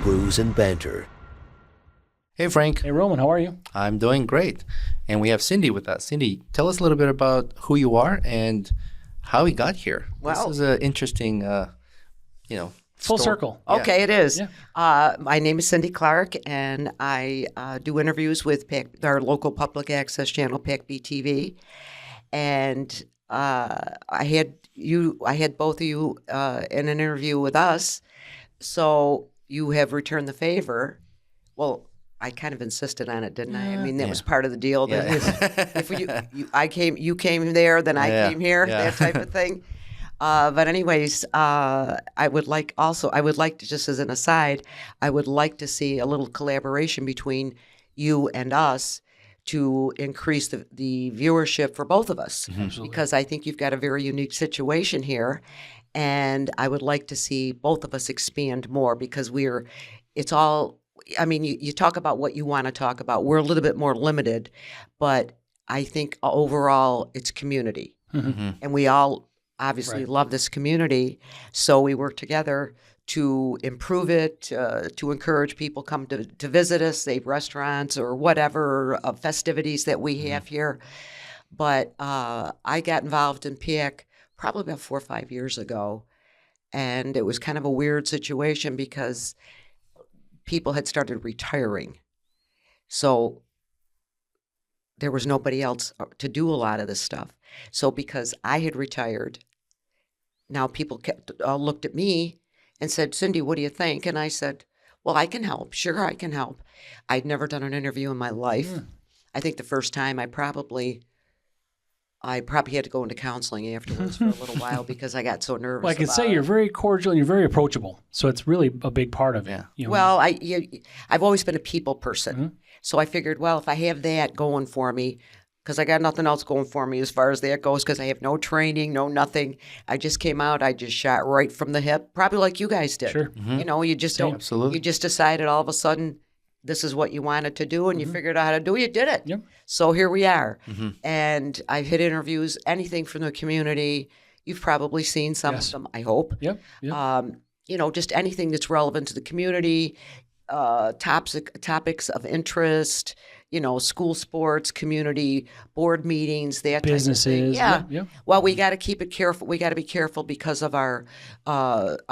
Brews and Banter. Hey, Frank. Hey, Roman, how are you? I'm doing great. And we have Cindy with us. Cindy, tell us a little bit about who you are and how you got here. Well, this is an interesting, Full circle. Okay, it is. Yeah. My name is Cindy Clarke, and I do interviews with our local public access channel, PAC-B TV. And I had both of you in an interview with us. So you have returned the favor. Well, I kind of insisted on it, didn't I? I mean, that was part of the deal. That if you came there, then I came here, that type of thing. But anyways, I would like to, just as an aside, I would like to see a little collaboration between you and us to increase the viewership for both of us. Absolutely. Because I think you've got a very unique situation here. And I would like to see both of us expand more because you talk about what you want to talk about. We're a little bit more limited, but I think overall it's community. Mm-hmm. And we all obviously love this community. So we work together to improve it, to encourage people come to visit us, say restaurants or whatever festivities that we have here. But I got involved in PAC probably about 4 or 5 years ago. And it was kind of a weird situation because people had started retiring. So there was nobody else to do a lot of this stuff. So because I had retired, now people looked at me and said, Cindy, what do you think? And I said, well, I can help. Sure, I can help. I'd never done an interview in my life. I think the first time I probably had to go into counseling afterwards for a little while because I got so nervous. Well, I can say you're very cordial and you're very approachable. So it's really a big part of it. Yeah. You know? Well, I've always been a people person. So I figured, well, if I have that going for me, because I got nothing else going for me as far as that goes, because I have no training, no nothing. I just came out, I just shot right from the hip, probably like you guys did. Sure. You know, you just don't. Absolutely. You just decided all of a sudden this is what you wanted to do, and you figured out how to do it. You did it. Yep. So here we are. And I've hit interviews, anything from the community. You've probably seen some of them, I hope. Yep. Just anything that's relevant to the community, topics of interest, school sports, community board meetings, that Businesses. type of thing. Yeah. Well, we got to keep it careful. We got to be careful because of our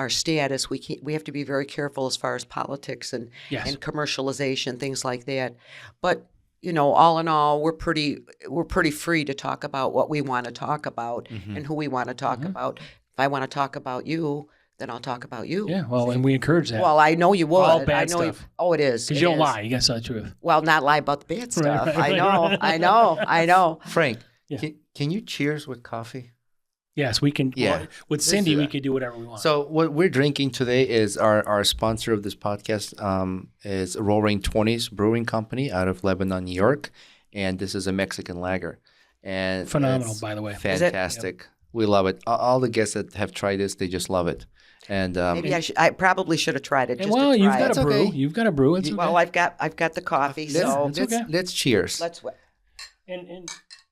status. We have to be very careful as far as politics and commercialization, things like that. But all in all, we're pretty free to talk about what we want to talk about and who we want to talk about. If I want to talk about you, then I'll talk about you. Yeah, well, and we encourage that. Well, I know you would. All bad I know stuff. it is. Because you don't lie. You got to tell the truth. Well, not lie about the bad stuff. Right. I know. Frank, Yeah. can you cheers with coffee? Yes, we can. Yeah. Well, with Cindy, we could do whatever we want. So what we're drinking today is our sponsor of this podcast is Roaring 20s Brewing Company out of Lebanon, New York. And this is a Mexican lager. And Phenomenal, it's by the way. Fantastic. We love it. All the guests that have tried this, they just love it. And maybe I probably should have tried it. You've got it. to brew. okay. You've got to brew. It's okay. Well, I've got the coffee. So let's cheers. let's.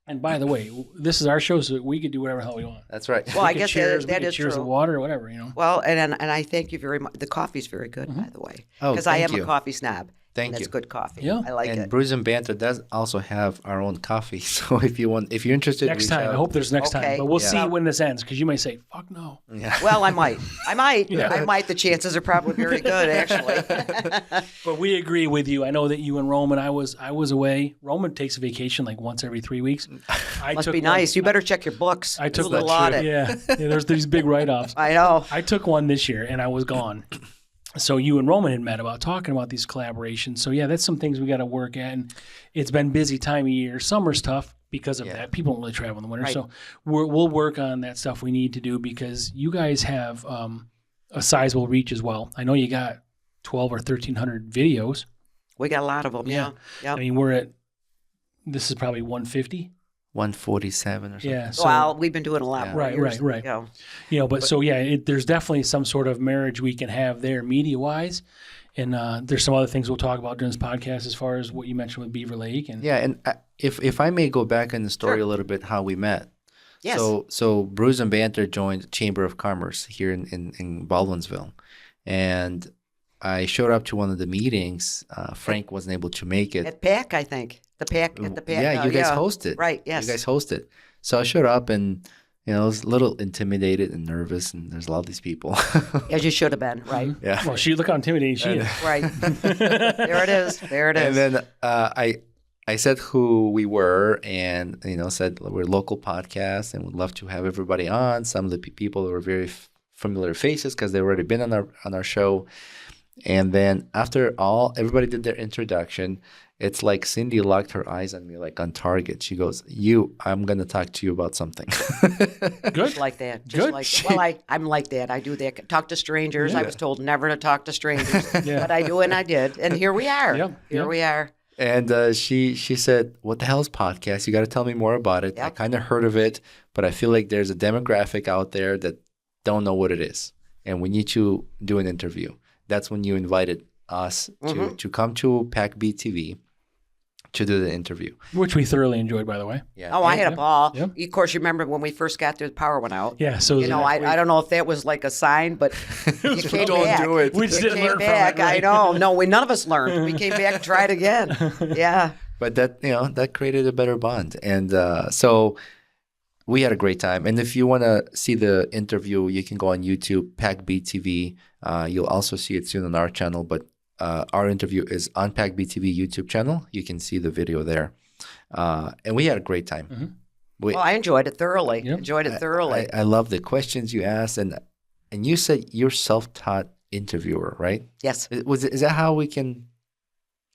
And by the way, this is our show, so we can do whatever the hell we want. That's right. Well, I We guess could cheers, that we could is cheers true. with water or whatever, Well, and I thank you very much. The coffee's very good, by the way, Oh, because I thank am you. a coffee snob. Thank and you. It's good coffee. Yeah. I like and it. Brews and Banter does also have our own coffee. So if you're interested, Next reach time. out. I hope there's next Okay. time. But we'll Yeah. see when this ends, because you may say, fuck no. Yeah. Well, I might. I might. The chances are probably very good, actually. But we agree with you. I know that you and Roman, I was away. Roman takes a vacation like once every 3 weeks. Must be nice. You better check your books. I took Do a little audit. Yeah, there's these big write-offs. I know. I took one this year, and I was gone. So you and Roman had met about talking about these collaborations. So yeah, that's some things we got to work at. And it's been busy time of year. Summer's tough because of that. People don't really travel in the winter. Right. So we'll work on that stuff we need to do because you guys have a sizable reach as well. I know you got 12 or 1,300 videos. We got a lot of them. Yeah. I mean, this is probably 150. 147 or something. Yeah. So, Well, we've been doing a lot more. Right. years You know, but so yeah, there's definitely some sort of marriage we can have there media-wise. And there's some other things we'll talk about during this podcast as far as what you mentioned with Beaver Lake. And Yeah, and if I may go back in the story a little bit, how we met. Yes. So Brews and Banter joined Chamber of Commerce here in Baldwinsville. And I showed up to one of the meetings. Frank wasn't able to make it. At PAC, I think. The PAC at the PAC. Yeah, you guys hosted. Right, yes. You guys hosted. So I showed up and, I was a little intimidated and nervous, and there's a lot of these people. As you should have been, right? Yeah. Well, look how intimidating she is. Right. There it is. There it is. And then I said who we were and, said we're a local podcast and would love to have everybody on. Some of the people were very familiar faces because they've already been on our show. And then after everybody did their introduction, it's like Cindy locked her eyes on me like on target. She goes, I'm going to talk to you about something. Good. Just like that. Good. I'm like that. I do that. Talk to strangers. Yeah. I was told never to talk to strangers. But I do and I did. And here we are. Yep. Here we are. And she said, what the hell is podcast? You got to tell me more about it. Yep. I kind of heard of it, but I feel like there's a demographic out there that don't know what it is. And we need to do an interview. That's when you invited us to come to PAC-B TV to do the interview. Which we thoroughly enjoyed, by the way. Yeah. Oh, I had a ball. Yep. Of course, you remember when we first got there, the power went out. Yeah. So I don't know if that was like a sign, but you came back. Do it. We just didn't learn back. from it. Right? I know. No, none of us learned. We came back and tried again. Yeah. But that created a better bond. And so we had a great time. And if you want to see the interview, you can go on YouTube, PAC-B TV. You'll also see it soon on our channel. But our interview is on PAC-B TV YouTube channel. You can see the video there. And we had a great time. Mm-hmm. I enjoyed it thoroughly. Yep. I love the questions you asked. And you said you're self-taught interviewer, right? Yes. Is that how we can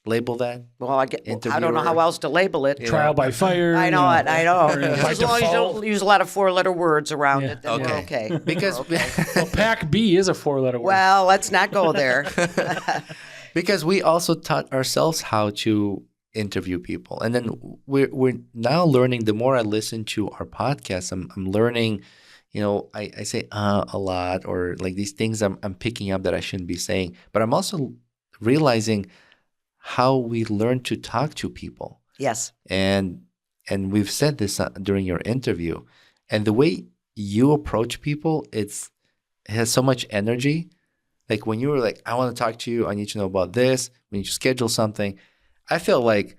label that? Well, I don't know how else to label it. Trial by fire. I know it. I know. By As long as you don't use a lot of four-letter words around it, then we're okay. Because well, PAC-B is a four-letter word. Well, let's not go there. Because we also taught ourselves how to interview people, and then we're now learning. The more I listen to our podcast, I'm learning. I say a lot, or like these things I'm picking up that I shouldn't be saying. But I'm also realizing how we learn to talk to people. Yes. And we've said this during your interview. And the way you approach people, it has so much energy. Like when you were like, I want to talk to you. I need to know about this. We need to schedule something. I feel like,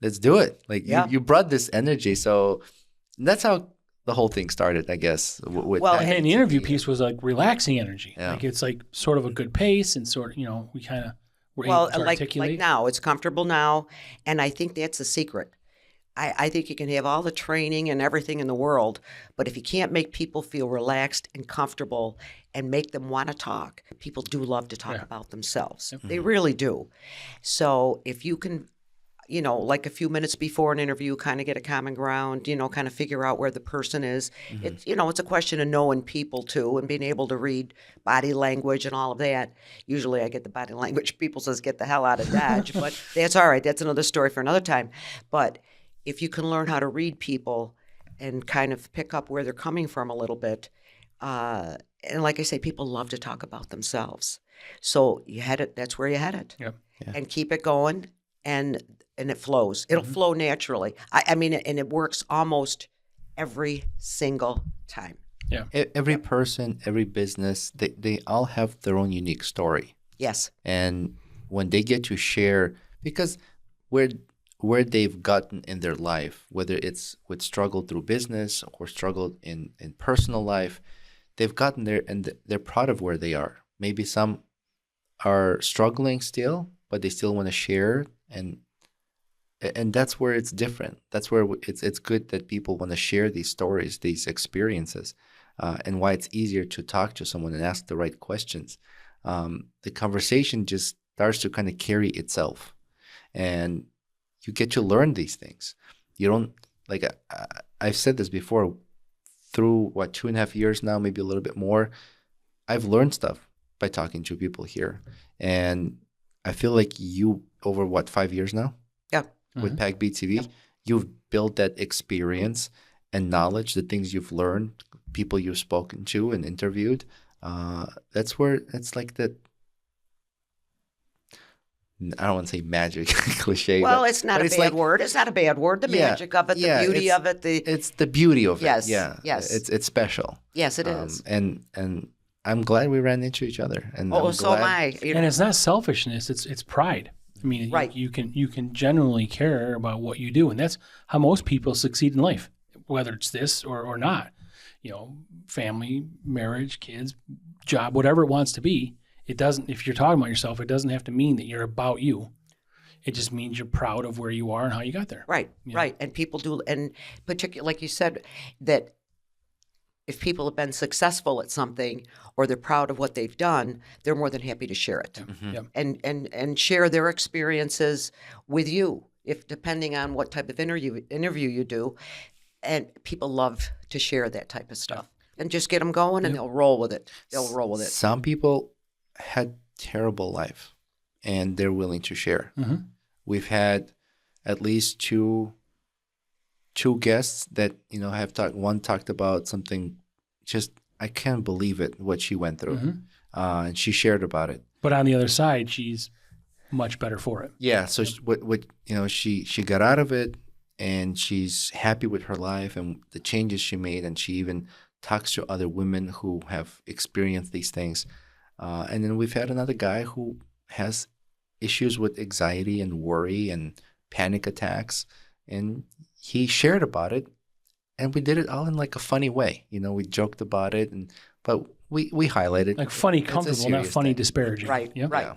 let's do it. Like you brought this energy. So that's how the whole thing started, I guess. And the interview piece was like relaxing energy. Yeah. Like it's like sort of a good pace and sort of, we kind of were able to articulate. Like now, it's comfortable now. And I think that's the secret. I think you can have all the training and everything in the world, but if you can't make people feel relaxed and comfortable and make them want to talk, people do love to talk about themselves. Yep. They really do. So if you can, like a few minutes before an interview, kind of get a common ground, kind of figure out where the person is. Mm-hmm. It's a question of knowing people too and being able to read body language and all of that. Usually I get the body language. People says, get the hell out of Dodge, but that's all right. That's another story for another time. But if you can learn how to read people and kind of pick up where they're coming from a little bit, and like I say, people love to talk about themselves. So you had it. That's where you had it. Yep. Yeah. And keep it going, and it flows. It'll flow naturally. I mean, and it works almost every single time. Yeah. Every person, every business, they all have their own unique story. Yes. And when they get to share, because where they've gotten in their life, whether it's with struggle through business or struggle in personal life, they've gotten there and they're proud of where they are. Maybe some are struggling still, but they still want to share, and that's where it's different. That's where it's good that people want to share these stories, these experiences, and why it's easier to talk to someone and ask the right questions. The conversation just starts to kind of carry itself, and you get to learn these things. You don't, like, I've said this before, through 2.5 years now, maybe a little bit more, I've learned stuff by talking to people here. And I feel like you, over 5 years now? Yeah. With PAC-B TV, you've built that experience and knowledge, the things you've learned, people you've spoken to and interviewed. That's where it's like that. I don't want to say magic cliche. Well, it's not a bad word. It's not a bad word. The magic of it, the beauty of it. It's the beauty of it. Yes. Yeah. Yes. It's special. Yes, it is. And I'm glad we ran into each other. And Oh, I'm so am glad, I. You And know, it's not selfishness; it's pride. I mean, Right. you can genuinely care about what you do, and that's how most people succeed in life, whether it's this or not. You know, family, marriage, kids, job, whatever it wants to be. It doesn't. If you're talking about yourself, it doesn't have to mean that you're about you. It just means you're proud of where you are and how you got there. right, Yeah. right. And people do, and particularly, like you said, that if people have been successful at something or they're proud of what they've done, they're more than happy to share it Yep. and share their experiences with you, if depending on what type of interview you do. And people love to share that type of stuff. And just get them going, and they'll roll with it. They'll roll with it. some people had terrible life, and they're willing to share. Mhm. We've had at least two guests that have talked. One talked about something, just I can't believe it what she went through, Mhm. and she shared about it. But on the other side, she's much better for it. Yeah, so she got out of it, and she's happy with her life and the changes she made, and she even talks to other women who have experienced these things. And then we've had another guy who has issues with anxiety and worry and panic attacks, and he shared about it, and we did it all in like a funny way. We joked about it, but we highlighted Like funny, it's a comfortable, not serious funny, thing. disparaging. Right, Yep. right. Yeah.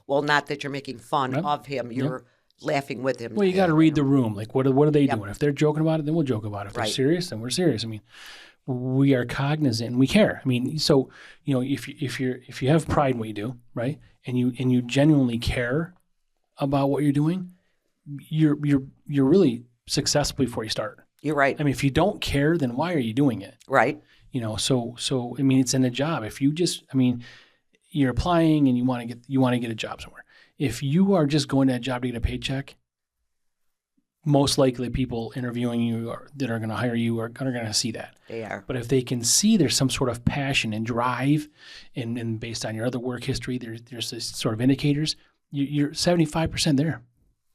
Well, not that you're making fun Right. of him. You're laughing with him. Well, you got to read the room. Like, what are they Yep. doing? If they're joking about it, then we'll joke about it. If they're Right. serious, then we're serious. I mean, we are cognizant and we care. I mean, so if you have pride in what you do, right, and you genuinely care about what you're doing, you're really successful before you start. You're right. I mean, if you don't care, then why are you doing it? Right. So I mean, it's in a job. If you just, I mean, you're applying and you want to get a job somewhere. If you are just going to that job to get a paycheck, most likely people interviewing you that are going to hire you are going to see that. They are. But if they can see there's some sort of passion and drive, and based on your other work history, there's this sort of indicators, you're 75% there.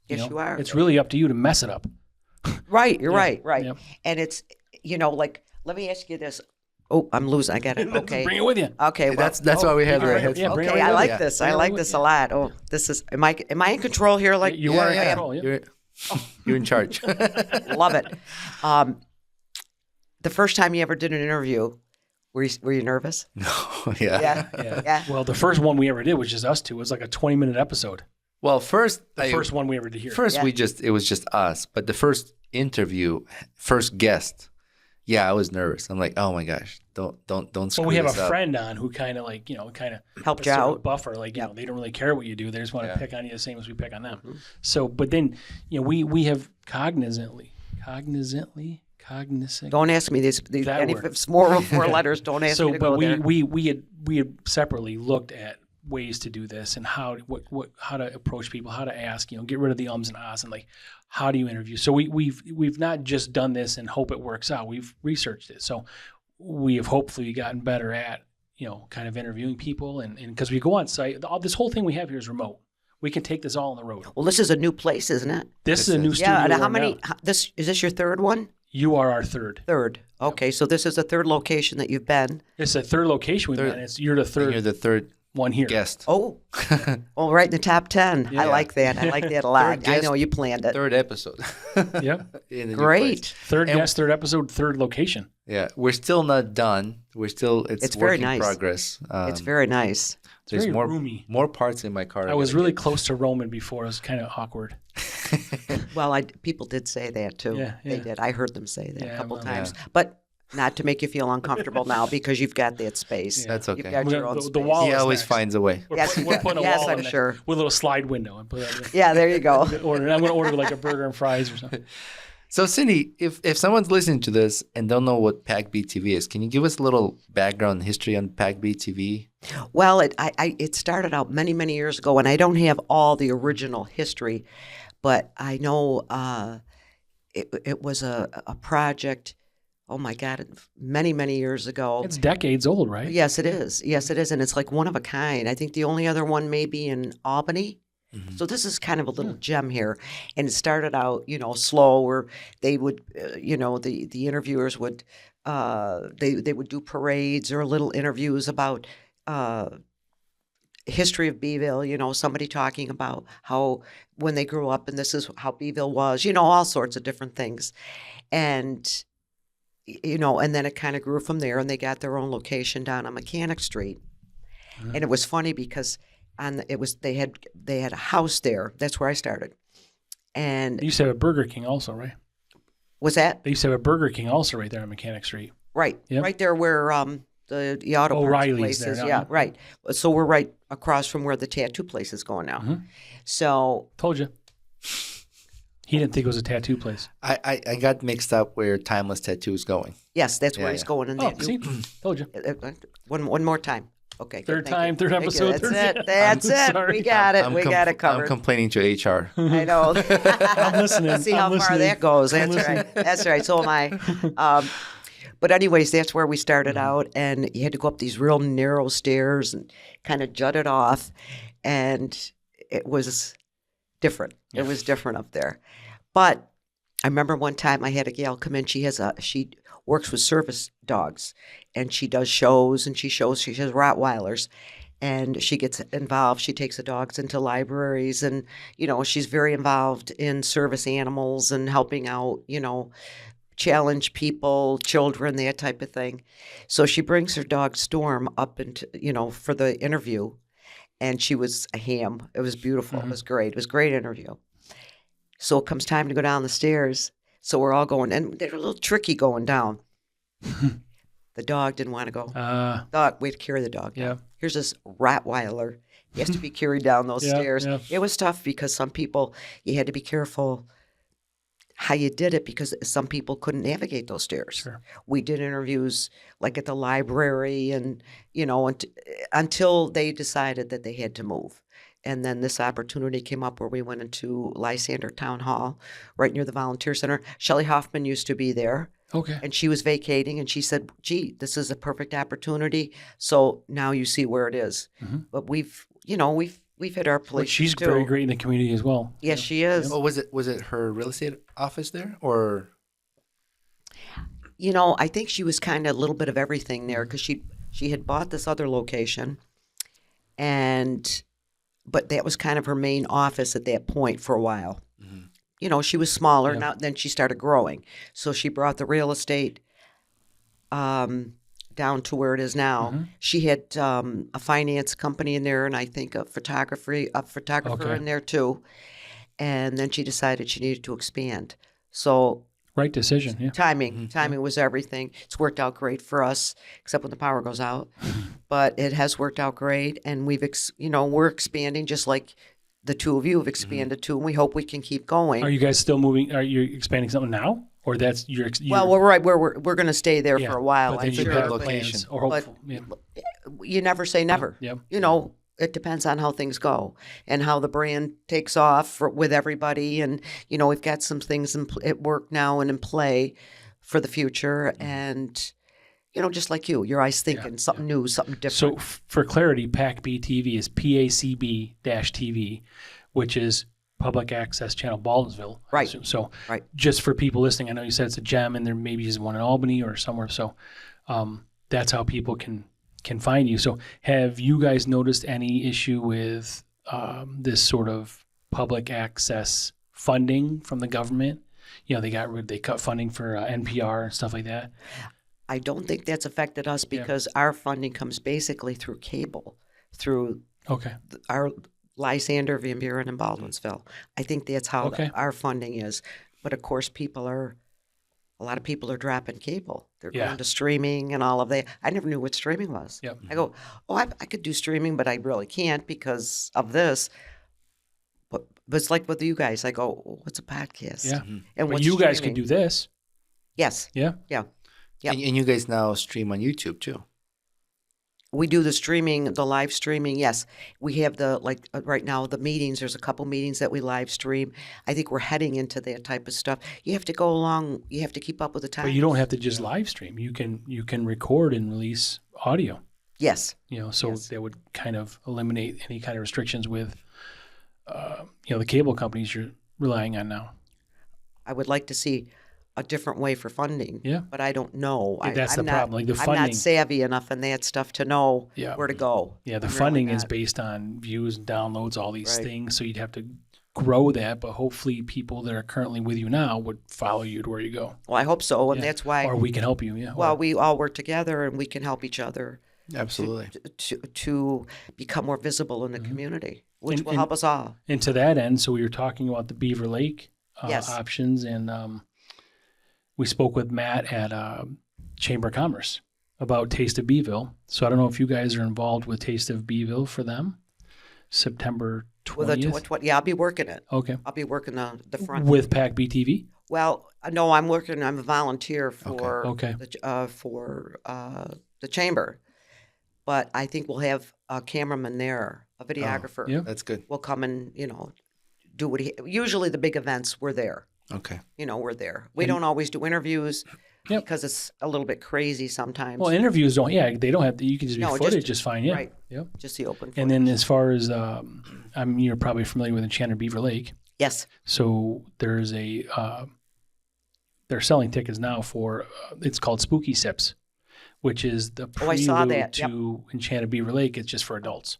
Yes, you are. It's really up to you to mess it up. Right. You're right. Right. Yep. And it's, like, let me ask you this. Oh, I'm losing. I got it. Okay. Bring it with you. Okay. Well, That's why we have the yeah, headphones. bring it Okay. right I with like you. this. Bring I it like with this you. a lot. Oh, this is, am I in control here? Like, You are in Yeah. control. Yep. You're in charge. love it. The first time you ever did an interview, were you nervous? No, yeah. Yeah. Yeah. Well, the first one we ever did was just us two. It was like a 20-minute episode. Well, first The first one we ever did here. First, Yeah. it was just us. But the first interview, first guest, yeah, I was nervous. I'm like, oh my gosh, don't screw Well, we have this a up. friend on who kind of like, kind of Helped you sort of out. buffer. Like, Yep. they don't really care what you do. They just want to Yeah. pick on you the same as we pick on them. So, but then, we have cognizant. Don't ask me these That any word. if it's more than 4 letters. Don't ask So, me to but go there. we had separately looked at ways to do this and how to approach people, how to ask, get rid of the ums and ahs, and like, how do you interview? So we've not just done this and hope it works out. We've researched it. So we have hopefully gotten better at, kind of interviewing people, and because we go on site, this whole thing we have here is remote. We can take this all on the road. Well, this is a new place, isn't it? This is a new studio. Yeah. And how we're many? now. Is this your third one? You are our third. Third. Okay. So this is the third location that you've been. It's a third location we've been. You're the And third you're the third one here. guest. Oh, right in the top 10. I Yeah. like that. I like that a lot. Third I guest, know you planned it. Third episode. Yep. In the new Great. place. Third And- guest, third episode, third location. Yeah, we're still not done. It's very work in nice. progress. It's very nice. There's very more roomy. more parts in my car. I was really close to Roman before. It was kind of awkward. Well, people did say that too. Yeah, They yeah. did. I heard them say that Yeah, a couple well, times. But not to make you feel uncomfortable now because you've got that space. That's okay. You've got your own The space. wall He is always next. finds a way. We're, Yes, we're putting a yes, wall I'm in there sure. with a little slide window. And put that Yeah, there you go. I'm going to order like a burger and fries or something. So, Cindy, if someone's listening to this and don't know what PAC-B TV is, can you give us a little background history on PAC-B TV? Well, it started out many, many years ago, and I don't have all the original history, but I know it was a project, oh my God, many, many years ago. It's decades old, right? Yes, it is. Yes, it is. And it's like one of a kind. I think the only other one may be in Albany. So this is kind of a little gem here. And it started out, slow, where they would, the interviewers would they would do parades or little interviews about history of Beeville, somebody talking about how when they grew up and this is how Beeville was, all sorts of different things. And, and then it kind of grew from there, and they got their own location down on Mechanic Street. Mm-hmm. And it was funny because they had a house there. That's where I started. And you used to have a Burger King also, right? Was that? They used to have a Burger King also right there on Mechanic Street. Right. Yep. Right there where the auto parts O'Reilly's place there is. now. Yeah, right. So we're right across from where the tattoo place is going now. Mm-hmm. So told you. He didn't think it was a tattoo place. I got mixed up where Timeless Tattoo is going. Yes, that's where he's going in there. See? Told you. One more time. Okay. Third episode. That's it. We got it. We got it covered. I'm complaining to HR. I know. I'm listening. See how far that goes. That's right. That's right. So am I. But anyways, that's where we started out, and you had to go up these real narrow stairs and kind of jut it off, and it was different. It was different up there. But I remember one time I had a gal come in. She works with service dogs, and she does shows, and she has Rottweilers, and she gets involved. She takes the dogs into libraries, and she's very involved in service animals and helping out, challenge people, children, that type of thing. So she brings her dog Storm up into, for the interview, and she was a ham. It was beautiful. Mm-hmm. It was great. It was a great interview. So it comes time to go down the stairs. So we're all going, and they're a little tricky going down. The dog didn't want to go. We had to carry the dog down. Yeah. Here's this Rottweiler. He has to be carried down those stairs. Yeah. It was tough because some people, you had to be careful how you did it because some people couldn't navigate those stairs. Sure. We did interviews like at the library and, until they decided that they had to move. And then this opportunity came up where we went into Lysander Town Hall, right near the Volunteer Center. Shelley Hoffman used to be there. Okay. And she was vacating, and she said, gee, this is a perfect opportunity. So now you see where it is. Mm-hmm. But we've hit our place. She's very great in the community as well. Yes, she is. Oh, was it her real estate office there, or? I think she was kind of a little bit of everything there because she had bought this other location, but that was kind of her main office at that point for a while. Mm-hmm. She was smaller. Now then she started growing, so she brought the real estate down to where it is now. Mm-hmm. She had a finance company in there, and I think a photographer in there too. And then she decided she needed to expand. So right decision. Yeah. Timing was everything. It's worked out great for us, except when the power goes out. But it has worked out great, and we're expanding just like the two of you have expanded too, and we hope we can keep going. Are you guys still moving? Are you expanding something now? Or that's your well, we're going to stay there for a while. But then you have location or hopeful. But you never say never. Yeah. It depends on how things go and how the brand takes off with everybody. And we've got some things at work now and in play for the future. And just like your eyes thinking something new, something different. So for clarity, PAC-B TV is PACB-TV, which is public access channel Baldwinsville. Right. So just for people listening, I know you said it's a gem and there maybe is one in Albany or somewhere. So that's how people can find you. So have you guys noticed any issue with this sort of public access funding from the government? They cut funding for NPR and stuff like that. I don't think that's affected us because our funding comes basically through cable, through our Lysander, Van Buren, and Baldwinsville. I think that's how our funding is. But of course, a lot of people are dropping cable. They're going to streaming and all of that. I never knew what streaming was. Yep. I go, I could do streaming, but I really can't because of this. But it's like with you guys. I go, what's a podcast? Yeah. And but you guys can do this. Yes. Yeah. Yeah. And you guys now stream on YouTube too. We do the streaming, the live streaming. Yes, we have right now the meetings. There's a couple meetings that we live stream. I think we're heading into that type of stuff. You have to go along. You have to keep up with the times. But you don't have to just live stream. You can record and release audio. Yes. That would kind of eliminate any kind of restrictions with, the cable companies you're relying on now. I would like to see a different way for funding. Yeah. But I don't know. That's I'm the not, problem. Like the I'm funding. not savvy enough in that stuff to know where to go. Yeah, the I'm funding really is not. based on views and downloads, all these Right. things. So you'd have to grow that, but hopefully people that are currently with you now would follow you to where you go. Well, I hope so, and Yeah. that's why. Or we can help you. Yeah. Well, Or- we all work together, and we can help each other Absolutely. to become more visible in the community, which And- will and- help us all. And to that end, so we were talking about the Beaver Lake Yes. options, and we spoke with Matt at Chamber of Commerce about Taste of Beeville. So I don't know if you guys are involved with Taste of Beeville for them, September With a 20th. yeah, I'll be working it. Okay. I'll be working the front. With PAC-B TV? Well, no, I'm working. I'm a volunteer for Okay. the chamber, but I think we'll have a cameraman there, a videographer. yeah. That's good. Will come and do what he. Usually, the big events we're there. Okay. We're there. We don't always do interviews Yep. because it's a little bit crazy sometimes. Well, interviews don't. Yeah, they don't have. You can just be No, footage, just fine. Yeah. right. Yep. Just the open. And then as far as you're probably familiar with Enchanted Beaver Lake. Yes. So there's a they're selling tickets now for it's called Spooky Sips, which is the Oh, I saw prelude that. Yep. to Enchanted Beaver Lake. It's just for adults,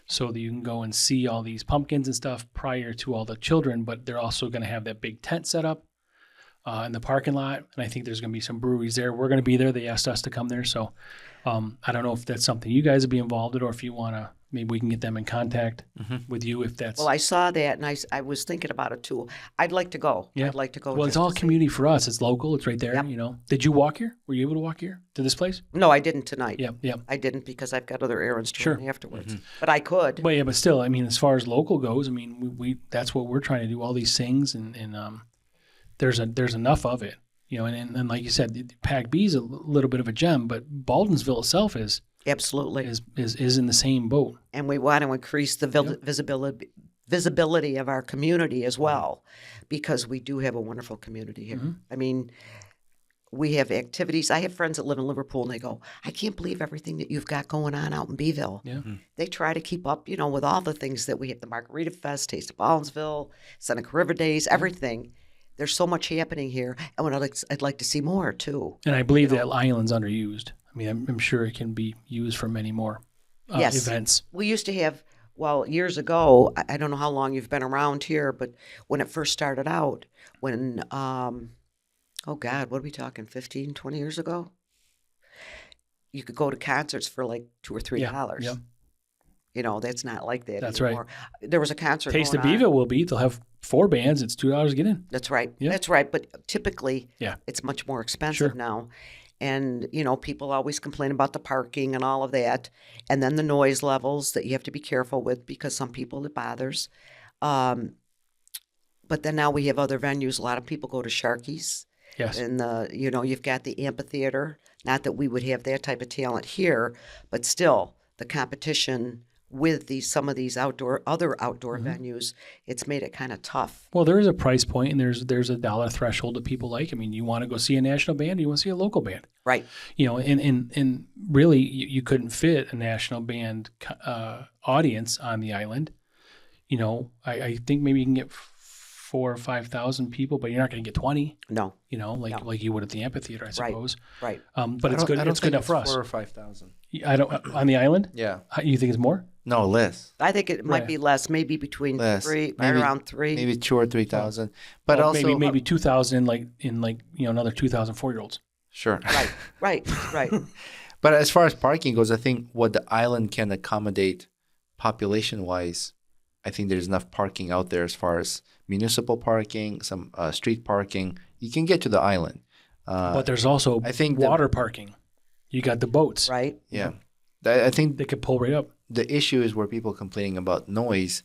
so that you can go and see all these pumpkins and stuff prior to all the children. But they're also going to have that big tent set up in the parking lot, and I think there's going to be some breweries there. We're going to be there. They asked us to come there, so I don't know if that's something you guys would be involved in, or if you want to. Maybe we can get them in contact with you if that's. Well, I saw that, and I was thinking about it too. I'd like to go. Yeah. I'd like to go. Well, it's just all to see. community for us. It's local. It's right there. Yep. Did you walk here? Were you able to walk here to this place? No, I didn't tonight. Yeah, yeah. I didn't because I've got other errands to Sure. run afterwards. But I could. But yeah, but still, I mean, as far as local goes, I mean, we that's what we're trying to do. All these things, and there's enough of it, and like you said, the PAC-B is a little bit of a gem, but Baldwinsville itself is Absolutely. in the same boat. And we want to increase the visibility of our community as well, because we do have a wonderful community here. I mean, we have activities. I have friends that live in Liverpool, and they go, I can't believe everything that you've got going on out in Beeville. Yeah. They try to keep up, with all the things that we have, the Margarita Fest, Taste of Baldwinsville, Seneca River Days, everything. There's so much happening here, and I'd like to see more, too. And I believe that island's underused. I mean, I'm sure it can be used for many more Yes. events. We used to have, years ago, I don't know how long you've been around here, but when it first started out, when, oh God, what are we talking, 15, 20 years ago? You could go to concerts for like $2 or $3. Yeah. That's not like that That's right. anymore. There was a concert Taste of going on. Beeville will be. They'll have 4 bands. It's $2 to get in. That's right. Yeah. That's right. But typically, Yeah. it's much more expensive Sure. now. And, people always complain about the parking and all of that. And then the noise levels that you have to be careful with because some people it bothers. But then now we have other venues. A lot of people go to Sharky's. Yes. And, you've got the amphitheater. Not that we would have that type of talent here, but still the competition with some of these other outdoor venues, it's made it kind of tough. Well, there is a price point, and there's a dollar threshold that people like. I mean, you want to go see a national band, or you want to see a local band, Right. And really, you couldn't fit a national band audience on the island. I think maybe you can get 4,000 or 5,000 people, but you're not going to get 20. No. Like you would at the amphitheater, I suppose. Right. But it's good. I don't It's good think enough for us. 4,000 or 5,000. I don't on the island. Yeah. You think it's more? No, less. I think it might Right. be less, maybe between Less. three, right Maybe- around 3. Maybe 2,000 or 3,000. But Well, also maybe 2,000 another 2,000 4-year-olds. sure. Right. But as far as parking goes, I think what the island can accommodate population-wise, I think there's enough parking out there as far as municipal parking, some street parking. You can get to the island. But there's also I think water parking. You got the boats. Right. Yeah. I think They could pull right up. the issue is where people complaining about noise.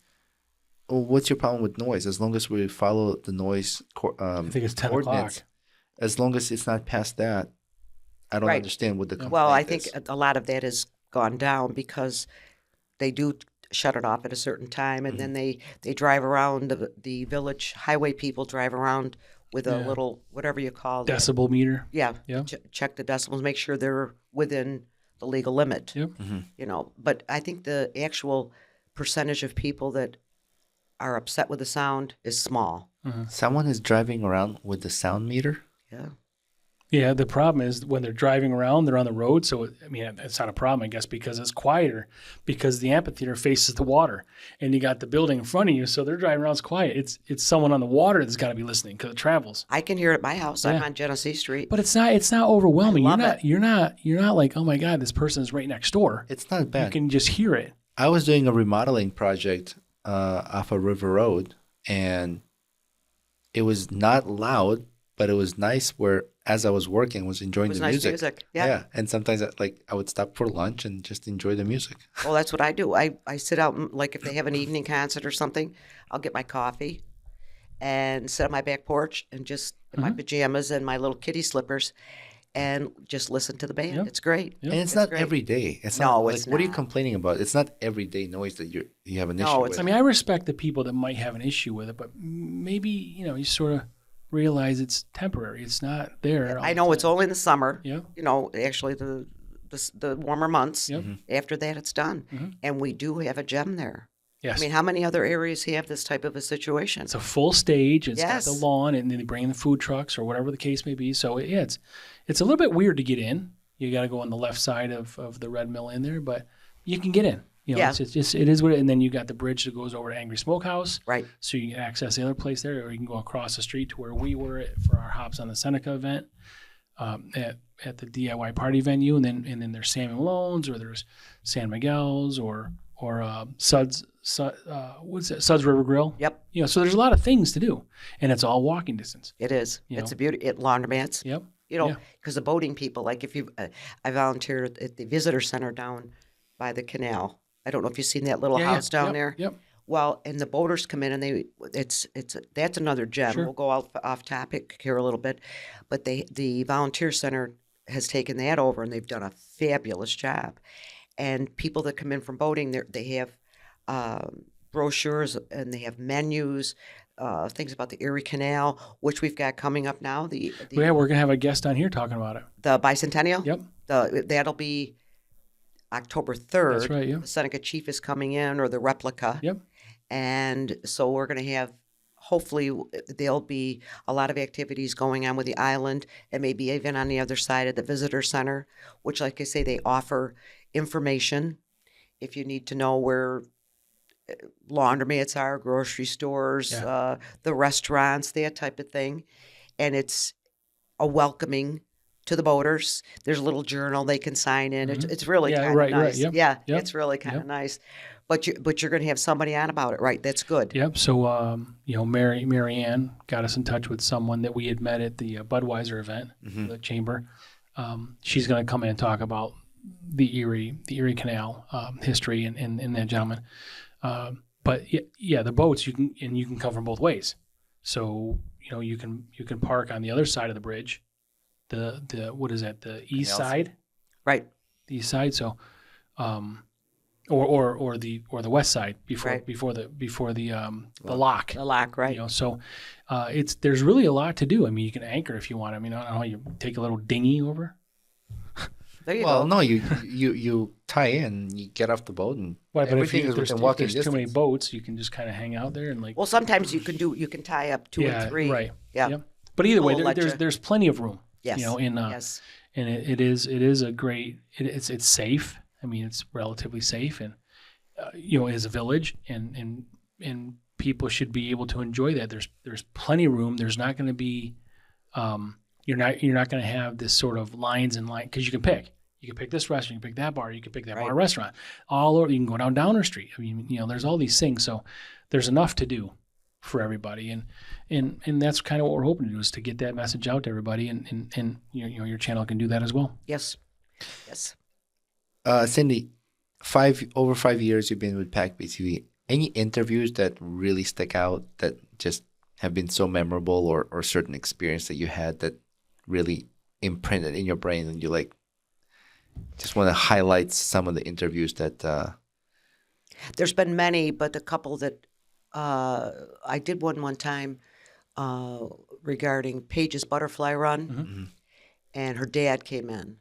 Well, what's your problem with noise? As long as we follow the noise I think it's 10 ordinance, o'clock. as long as it's not past that, I don't Right. understand what the complaint Well, I is. think a lot of that has gone down because they do shut it off at a certain time, and then they drive around the village highway people drive around with a Yeah. little whatever you call it. Decibel meter. Yeah. Yeah. Check the decibels, make sure they're within the legal limit. Yep. But I think the actual percentage of people that are upset with the sound is small. Someone is driving around with the sound meter. Yeah. Yeah, the problem is when they're driving around, they're on the road. So, I mean, it's not a problem, I guess, because it's quieter because the amphitheater faces the water and you got the building in front of you. So they're driving around, it's quiet. It's someone on the water that's got to be listening because it travels. I can hear it at my house. I'm Yeah. on Genesee Street. But it's not overwhelming. I love You're not like, oh my God, this person is right next door. It's not You bad. can just hear it. I was doing a remodeling project off of River Road, and it was not loud, but it was nice where as I was working, I was enjoying It was the nice music. Yeah. And sometimes I would stop for lunch and just enjoy the music. Well, that's what I do. I sit out, and, like if they have an evening concert or something, I'll get my coffee and sit on my back porch and just in my pajamas and my little kitty slippers and just listen to the band. Yep. It's great. And it's not every day. It's No, not it's like, what are you not. complaining about? It's not everyday noise that you have an No, issue it's with. I mean, I respect the people that might have an issue with it, but maybe, you sort of realize it's temporary. It's not there. I know it's only in the summer. Yeah. Actually the warmer months. Yep. After that, it's done. And we do have a gem there. Yes. I mean, how many other areas have this type of a situation? It's a full stage. It's Yes. got the lawn, and then they bring in the food trucks or whatever the case may be. So yeah, it's a little bit weird to get in. You got to go on the left side of the Red Mill in there, but you can get in. Yeah. It's just it is what. And then you got the bridge that goes over to Angry Smokehouse, Right. so you can access the other place there, or you can go across the street to where we were for our Hops on the Seneca event at the DIY party venue, and then there's Sam and Malone's, or there's San Miguel's, or Suds River Grill. Yep, So there's a lot of things to do, and it's all walking distance. it is. You It's know. a beauty. Laundromats. Yep. Because Yeah. the boating people, like if you, I volunteered at the visitor center down by the canal. I don't know if you've seen that little house down Yep. there. Yep. Well, and the boaters come in and that's another gem. Sure. We'll go off topic here a little bit, but the volunteer center has taken that over and they've done a fabulous job. And people that come in from boating, they have brochures and they have menus, things about the Erie Canal, which we've got coming up now. Yeah, we're gonna have a guest on here talking about it. The bicentennial. Yep. That'll be October 3rd. That's right. Yeah. The Seneca Chief is coming in, or the replica. Yep. And so we're going to have, hopefully, there'll be a lot of activities going on with the island and maybe even on the other side of the visitor center, which, like I say, they offer information if you need to know where laundromats are, grocery stores, Yeah. the restaurants, that type of thing. And it's a welcoming to the boaters. There's a little journal they can sign in. It's really Yeah, kind of right, right. nice. Yep. Yeah, Yep. it's really kind of Yep. nice. But you're going to have somebody on about it, right? That's good. Yep. So, Mary Ann got us in touch with someone that we had met at the Budweiser event, the chamber. She's going to come in and talk about the Erie Canal history and that gentleman. But yeah, the boats you can come from both ways. So you can park on the other side of the bridge, the what is that? The east Canal side, Right. the east side. So, or the west side before Right. before the lock. The lock, right? So there's really a lot to do. I mean, you can anchor if you want. I mean, I don't know, you take a little dinghy over. There you Well, go. no, you tie in, you get off the boat, and But if everything there's, is within if walking there's too many distance. boats, you can just kind of hang out there and like. Well, sometimes you can tie up two and three. Right. Yeah. Yep. But either way, We'll let there's you- there's plenty of room. Yes. Yes. And it is a great. It's safe. I mean, it's relatively safe, and as a village, and people should be able to enjoy that. There's plenty of room. There's not going to be, you're not going to have this sort of lines and line because you can pick. You can pick this restaurant, you can pick that bar, you can pick that bar restaurant. All over, you can go down Downer Street. I mean, there's all these things. So there's enough to do for everybody, and that's kind of what we're hoping to do is to get that message out to everybody, and your channel can do that as well. Yes. Yes. Cindy, over 5 years you've been with PAC-B TV. Any interviews that really stick out that just have been so memorable, or certain experience that you had that really imprinted in your brain, and you just want to highlight some of the interviews that There's been many, but the couple that I did one time regarding Paige's Butterfly Run, and her dad came in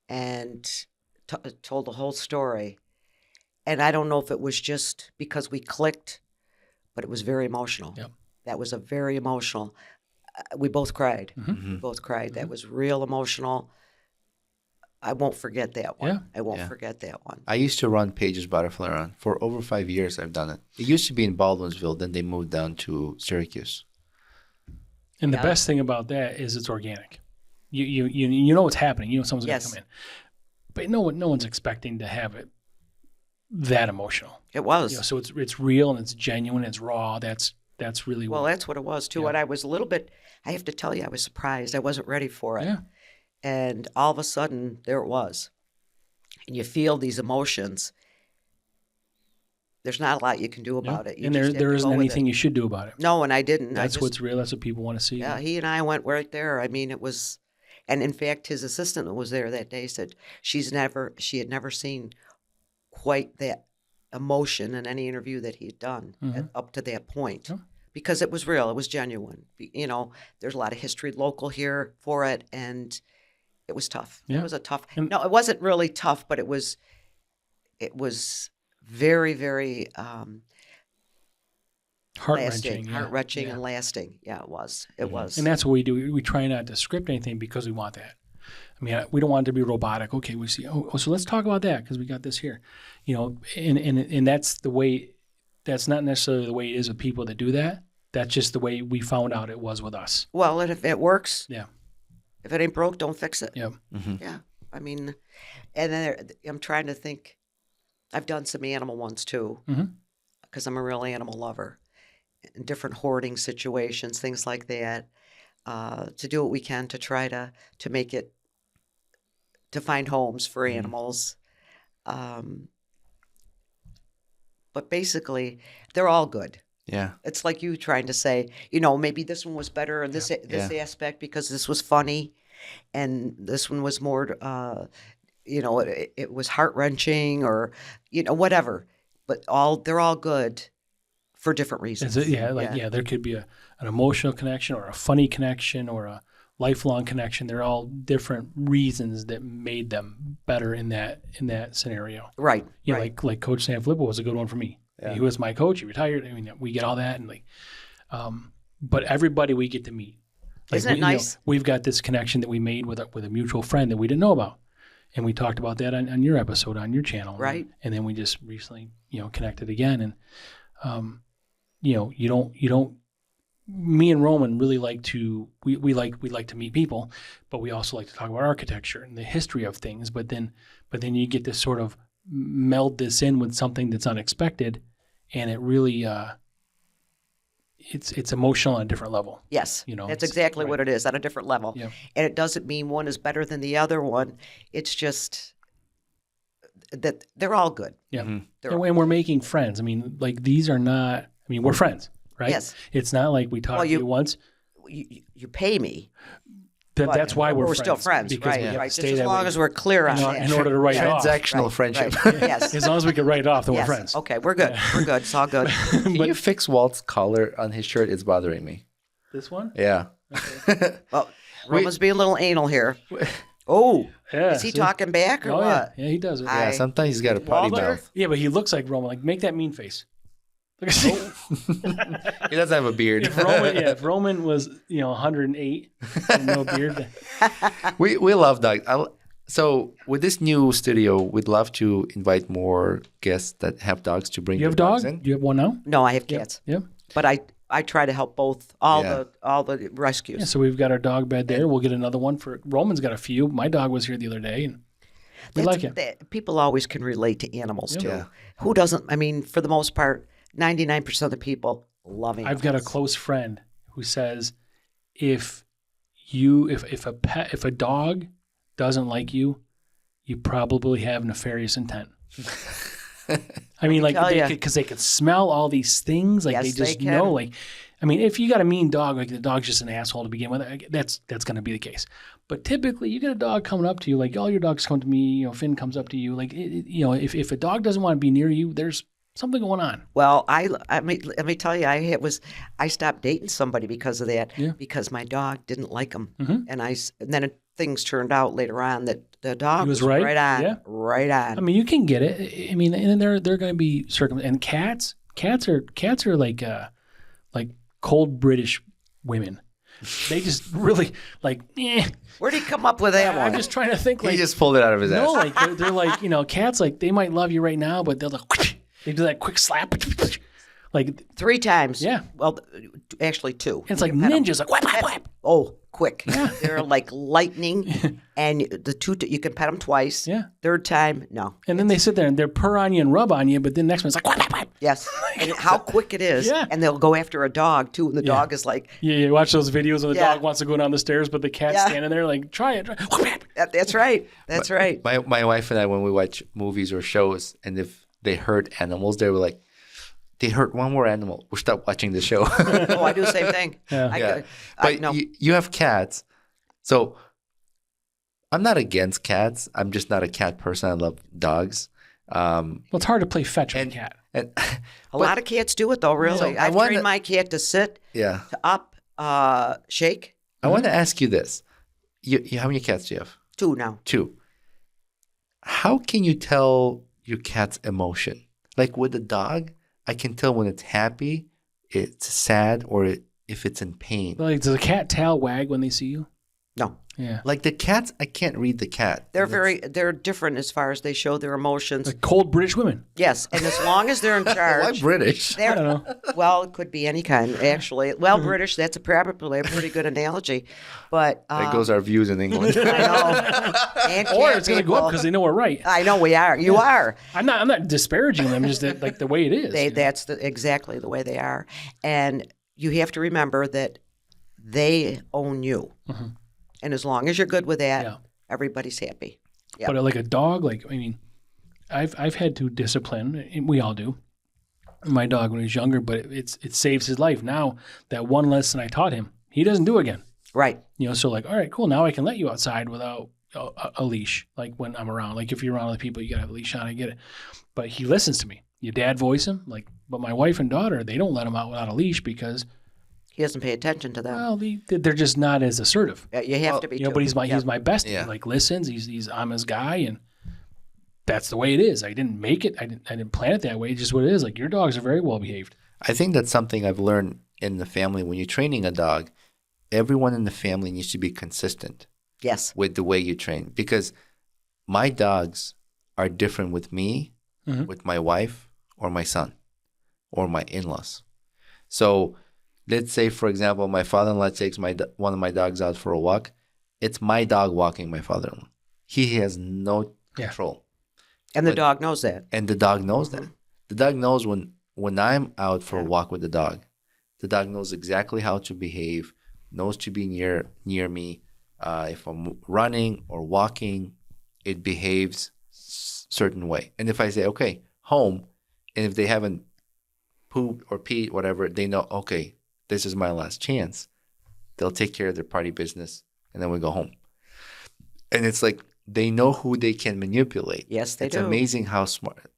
and told the whole story. And I don't know if it was just because we clicked, but it was very emotional. Yep. That was a very emotional. we both cried. Mm-hmm. We both cried. That was real emotional. I won't forget that one. Yeah. I won't forget that one. I used to run Page's Butterfly Run. For over 5 years, I've done it. It used to be in Baldwinsville. Then they moved down to Syracuse. And the best thing about that is it's organic. You know what's happening. You know someone's going to come in. But no one's expecting to have it that emotional. It was. You know, so it's real and it's genuine. It's raw. That's really well. That's what it was too. And I was a little bit. I have to tell you, I was surprised. I wasn't ready for it. Yeah. And all of a sudden, there it was. And you feel these emotions. There's not a lot you can do about it. And there isn't anything you should do about it. No, and I didn't. That's what's real. That's what people want to see. Yeah, he and I went right there. I mean, it was, and in fact, his assistant that was there that day said she had never seen quite that emotion in any interview that he had done up to that point. Yeah. Because it was real. It was genuine. You know, there's a lot of history local here for it, and it was tough. Yeah. It was a tough. No, it wasn't really tough, but it was very, very heart-wrenching. Heart-wrenching and lasting. Yeah, it was. It was. And that's what we do. We try not to script anything because we want that. I mean, we don't want it to be robotic. Okay, we see. Oh, so let's talk about that because we got this here. You know, and that's the way. That's not necessarily the way it is with people that do that. That's just the way we found out it was with us. Well, and if it works, yeah. If it ain't broke, don't fix it. Yeah. Mm-hmm. Yeah. I mean, and then I'm trying to think. I've done some animal ones too, because I'm a real animal lover. In different hoarding situations, things like that, to do what we can to try to make it, to find homes for animals. But basically, they're all good. Yeah. It's like you trying to say, you know, maybe this one was better in this aspect because this was funny, and this one was more, you know, it was heart-wrenching or, you know, whatever. But they're all good for different reasons. There could be an emotional connection or a funny connection or a lifelong connection. They're all different reasons that made them better in that scenario. Right. You know, right. like Coach Sanfilippo was a good one for me. Yeah. He was my coach. He retired. I mean, we get all that, and but everybody we get to meet. Like, isn't it nice? You know, we've got this connection that we made with a mutual friend that we didn't know about, and we talked about that on your episode on your channel. Right. And then we just recently, you know, connected again, and you know, you don't. Me and Roman really like to we like to meet people, but we also like to talk about architecture and the history of things. But then you get to sort of meld this in with something that's unexpected, and it really it's emotional on a different level. Yes, you know, that's exactly what it is on a different level. Yeah. And it doesn't mean one is better than the other one. It's just that they're all good. Yeah, and we're making friends. I mean, like these are not. I mean, we're friends. Right? Yes. It's not like we talked to you once. You pay me. That's why we're still friends, because right? we have right. to Just stay as that long way. as we're clear on that. In order to write it off. Transactional friendship. Right. Yes. As long as we can write it off, then we're friends. Okay, we're good. We're good. It's all good. Can you fix Walt's collar on his shirt? It's bothering me. This one? Yeah. Okay. Well, Roman's being a little anal here. Oh, yeah, is he talking back or what? what? Yeah, he does it. Yeah, sometimes he's got a potty Walter? mouth. Yeah, but he looks like Roman. Like, make that mean face. Look at He doesn't have a beard. If Roman was 108 and no beard. We love dogs. So with this new studio, we'd love to invite more guests that have dogs to bring. You have dogs dog? in. Do you have one now? No, I have cats. Yep. But I try to help all the rescues. Yeah, so we've got our dog bed there. We'll get another one for Roman's got a few. My dog was here the other day, and we like it. People always can relate to animals too. Yeah. Who doesn't? I mean, for the most part, 99% of the people love animals. I've got a close friend who says if a dog doesn't like you, you probably have nefarious intent. I mean, like, because they could smell all these things, like they just know. Like, I mean, if you got a mean dog, like the dog's just an asshole to begin with, that's going to be the case. But typically, you get a dog coming up to you, like all your dogs come to me. Finn comes up to you, like if a dog doesn't want to be near you, there's something going on. Well, let me tell you, I stopped dating somebody because of that. Yeah. Because my dog didn't like him, Mm-hmm. and then things turned out later on that the dog was right. on, Yeah. right on. I mean, you can get it. I mean, and they're going to be and cats are like cold British women. They just really like, Where'd he come up with that one? I'm just trying to think. Like, He just pulled it out of his ass. no, like they're like, cats, like they might love you right now, but they'll like, they do that quick slap, like 3 times. Yeah. Well, actually 2. it's like ninjas, like whap whap whap. Oh, quick. They're like lightning. And the 2, you can pet them twice. Yeah. 3rd time, no. And then they sit there and they're purr on you and rub on you, but then next one's like whap whap whap. Yes. And how quick it is. Yeah. And they'll go after a dog too. And the dog is like, Yeah, you watch those videos when the Yeah. dog wants to go down the stairs, but the cat's standing there like, try it. Whap, whap. that's right. That's right. My wife and I, when we watch movies or shows, and if they hurt animals, they were like, they hurt one more animal, we'll stop watching the show. Oh, I do the same thing. Yeah. But no. you have cats. So I'm not against cats. I'm just not a cat person. I love dogs. Well, it's hard to play fetch with a cat. And A lot of cats do it though, really. So I I've wanna- trained my cat to sit, yeah, to up, shake. I want to ask you this. You, how many cats do you have? 2 now. 2. How can you tell your cat's emotion? Like with a dog, I can tell when it's happy, it's sad, or if it's in pain. Like, does a cat tail wag when they see you? No. Yeah. Like the cats, I can't read the cat. They're different as far as they show their emotions. Like cold British women. Yes. And as long as they're in Why charge. British? I don't know. Well, it could be any kind, actually. Well, British, that's probably a pretty good analogy. But There goes our views in England. I know. And Or cat it's going to go up people. because they know we're right. I know we are. You are. I'm not disparaging them, just that, like the way it is. That's exactly the way they are. And you have to remember that they own you. Mhm. And as long as you're good with that, Yeah. everybody's happy. Yeah. But like a dog, like, I mean, I've had to discipline, and we all do, my dog when he was younger, but it saves his life. Now, that one lesson I taught him, he doesn't do again. Right. So like, all right, cool. Now I can let you outside without a leash, like when I'm around. Like if you're around other people, you got to have a leash on, I get it. But he listens to me. Your dad voice him, like, but my wife and daughter, they don't let him out without a leash because, He doesn't pay attention to them. well, they're just not as assertive. You have to be. But he's my bestie. Yeah. He like listens. I'm his guy, and that's the way it is. I didn't make it. I didn't plan it that way. It's just what it is. Like your dogs are very well behaved. I think that's something I've learned in the family. When you're training a dog, everyone in the family needs to be consistent Yes. with the way you train, because my dogs are different with me, with my wife, or my son, or my in-laws. So let's say, for example, my father-in-law takes one of my dogs out for a walk. It's my dog walking my father-in-law. He has no control. And the dog knows that. And the dog knows that. The dog knows when I'm out for a walk with the dog knows exactly how to behave, knows to be near me. If I'm running or walking, it behaves certain way. And if I say, okay, home, and if they haven't pooped or peed, whatever, they know, okay, this is my last chance. They'll take care of their party business, and then we go home. And it's like they know who they can manipulate. Yes, they it's do. It's amazing how smart.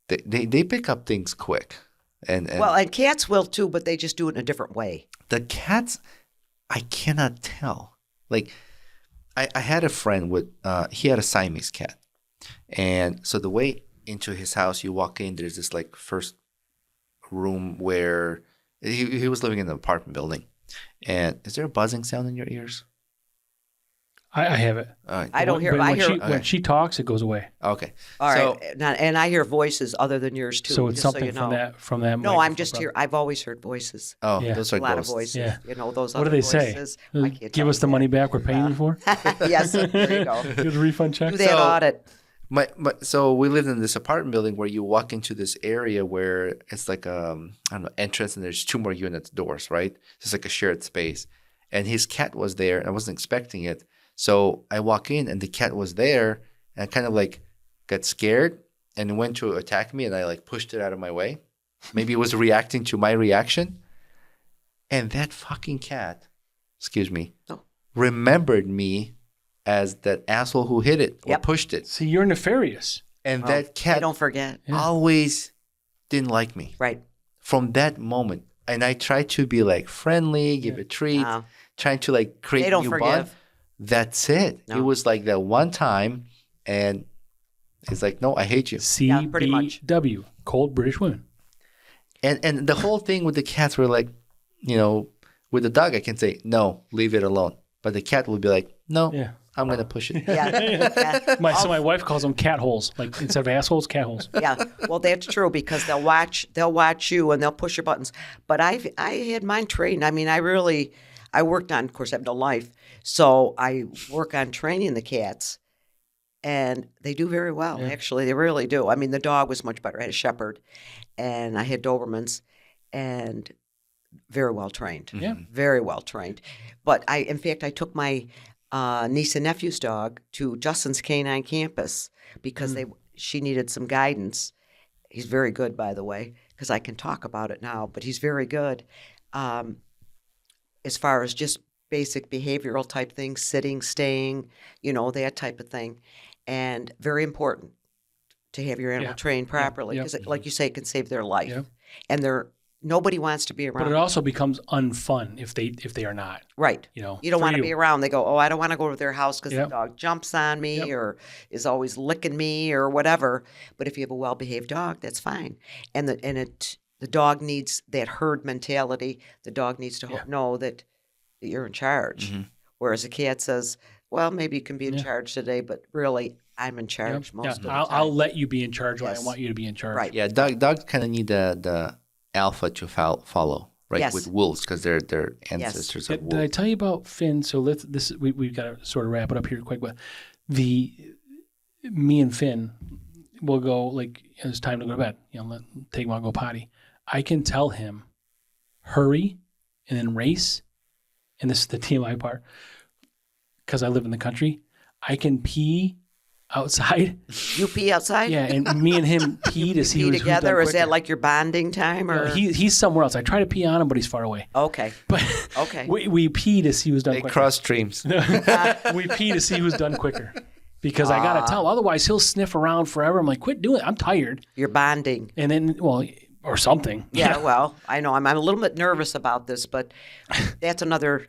They pick up things quick. And cats will too, but they just do it in a different way. the cats, I cannot tell. Like, I had a friend with, he had a Siamese cat. And so the way into his house, you walk in, there's this like first room where he was living in an apartment building. And is there a buzzing sound in your ears? I have it. All right. I don't hear. But I when hear. when she talks, it goes away. Okay. All right, So, and I hear voices other than yours too. So it's just something so you know. from that. No, I'm microphone just problem. here. I've always heard voices. oh, Yeah. those A are lot ghosts. of voices. Yeah. You know those. What other do they say? voices. I can't Give tell us the you money back we're paying you for. that. Yes, there you go. Give a refund check. Do that audit. So we lived in this apartment building where you walk into this area where it's like I don't know, entrance, and there's 2 more units, doors, right? It's like a shared space. And his cat was there, and I wasn't expecting it. So I walk in, and the cat was there, and I kind of like got scared and went to attack me, and I like pushed it out of my way. Maybe it was reacting to my reaction. And that fucking cat, remembered me as that asshole who hit it or Yep. pushed it. See, you're nefarious. And Well, that cat Don't forget. always didn't like me Right. from that moment. And I tried to be like friendly, give a treat, Wow. trying to like create They a don't new forgive. bond. That's it. No. It was like that one time, and it's like, no, I hate you. Yeah, pretty much. CBW, cold British women. And the whole thing with the cats were like, you know, With the dog, I can say, no, leave it alone. But the cat will be like, no, I'm going to push it. Yeah. So my wife calls them cat holes. Like instead of assholes, cat holes. Yeah, well, that's true because they'll watch you and they'll push your buttons. But I had mine trained. I mean, I worked on. Of course, I have no life, so I work on training the cats, and they do very well. Yeah. Actually, they really do. I mean, the dog was much better. I had a shepherd, and I had Dobermans, and very well trained. Yeah, very well trained. But in fact, I took my niece and nephew's dog to Justin's Canine Campus because she needed some guidance. He's very good, by the way, because I can talk about it now, but he's very good as far as just basic behavioral type things, sitting, staying, that type of thing. And very important to have your animal trained properly because, like you say, it can save their life. Yeah. And nobody wants to be around. But it also becomes unfun if they are not. Right. You don't want to be around. They go, oh, I don't want to go to their house because the dog jumps on me or is always licking me or whatever. But if you have a well-behaved dog, that's fine. And the dog needs that herd mentality. The dog needs to know that you're in charge. Mm-hmm. Whereas a cat says, well, maybe you can be in charge today, but really, I'm in charge most of the time. I'll let you be in charge when I want you to be in charge. Right. Yeah, dogs kind of need the alpha to follow, right? Yes. With wolves because they're ancestors of wolves. Did I tell you about Finn? So we've got to sort of wrap it up here quick. But me and Finn will go like it's time to go to bed. Take him out and go potty. I can tell him hurry and then race, and this is the TMI part because I live in the country. I can pee outside. You pee outside? Yeah, and me and him pee to see pee who's together. done Is that like your bonding time? Or he's somewhere else. I try to pee on him, but he's far away. Okay. But okay, we pee to see who's done They quicker. cross streams. We pee to see who's done quicker. Because I gotta tell him, otherwise he'll sniff around forever. I'm like, quit doing it. I'm tired. You're bonding. And then, or something. Yeah, well, I know. I'm a little bit nervous about this, but that's another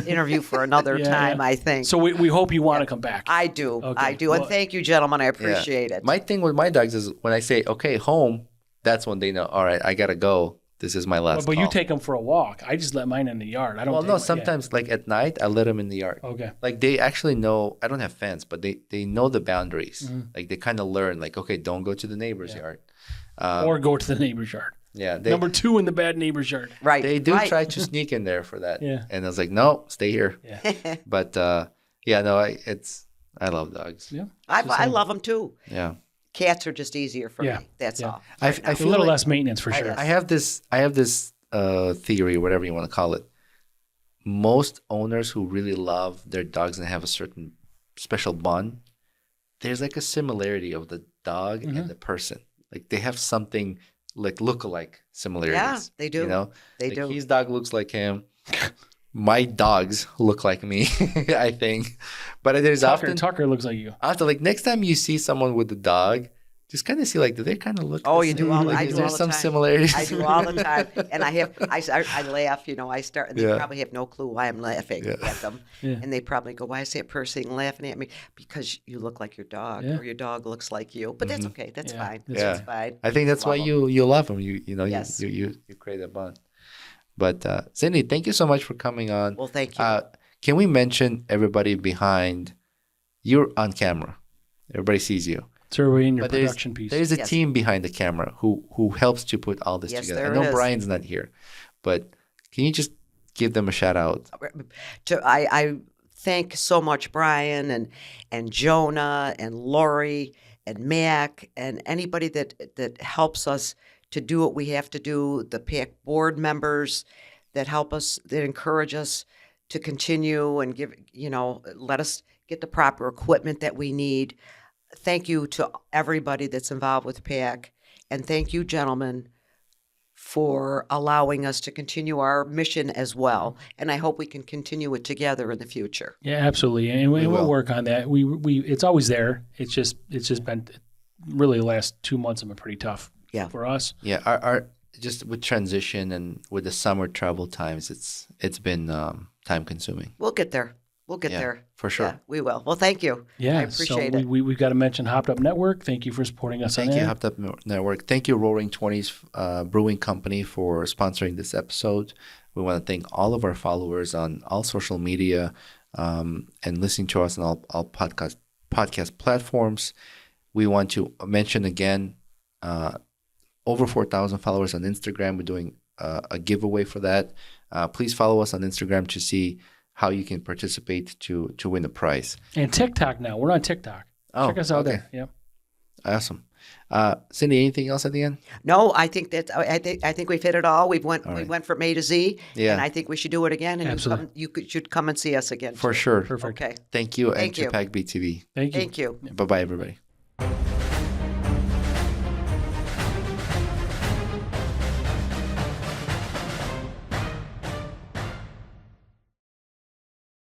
interview for another time, I think. So we hope you want to come back. I do. Okay. I do. And thank you, gentlemen. I appreciate it. My thing with my dogs is when I say, okay, home, that's when they know, all right, I got to go. This is my last But call. you take them for a walk. I just let mine in the yard. I don't. Well, no, sometimes like at night, I let them in the yard. Okay. Like they actually know, I don't have fence, but they know the boundaries. Mm-hmm. Like they kind of learn, like, okay, don't go to the neighbor's yard. Or go to the neighbor's yard. Yeah. Number 2 in the bad neighbor's yard. Right. They do right. try to sneak in there for that. Yeah. And I was like, no, stay here. Yeah. But I love dogs. Yeah. I love them too. Yeah. Cats are just easier for me. That's all. I A feel little like less maintenance for sure. I have this theory, whatever you want to call it. Most owners who really love their dogs and have a certain special bond, there's like a similarity of the dog and the person. Like they have something like look-alike similarities. Yeah, they do. You know, They like do. his dog looks like him. My dogs look like me, I think. But there's Tucker looks like you. often like next time you see someone with a dog, just kind of see like, do they kind of look? Oh, the you do same? all. Like, I is do there all the some time. similarities? I do all the time, and I laugh. I start, and they probably have no clue why I'm laughing at them, and they probably go, "Why is that person laughing at me?" Because you look like your dog, or your dog looks like you. But that's okay. That's fine. That's fine. I think that's why Love you love them. You Yes. you create a bond. But Cindy, thank you so much for coming on. Well, thank you. Can we mention everybody behind? You're on camera. Everybody sees you. It's everybody in your But production piece. There's a Yes. team behind the camera who helps to put all this Yes, together. there I know is. Brian's not here, but can you just give them a shout out? I thank so much Brian and Jonah and Lori and Mac and anybody that helps us to do what we have to do. The PAC board members that help us, that encourage us to continue and let us get the proper equipment that we need. Thank you to everybody that's involved with PAC, and thank you, gentlemen, for allowing us to continue our mission as well. And I hope we can continue it together in the future. Yeah, absolutely, and we'll will. work on that. We it's always there. It's just been really the last 2 months have been pretty tough for us. Yeah, our just with transition and with the summer travel times, it's been time consuming. We'll get there. We'll get there. For sure. Yeah, we will. Well, thank you. Yeah, I appreciate it. We've got to mention Hopped Up Network. Thank you for supporting us Thank on you, that. Hopped Up Network. Thank you, Roaring 20s Brewing Company, for sponsoring this episode. We want to thank all of our followers on all social media and listening to us on all podcast platforms. We want to mention again, over 4,000 followers on Instagram. We're doing a giveaway for that. Please follow us on Instagram to see how you can participate to win a prize. And TikTok now. We're on TikTok. Check us out there. Yep. Awesome. Cindy, anything else at the end? No, I think we've hit it all. We went from A to Z, and I think we should do it again. And you should come and see us again. For sure. Perfect. Okay. Thank you. Thank you. PAC-B TV. Thank you. Thank you. Bye-bye, everybody.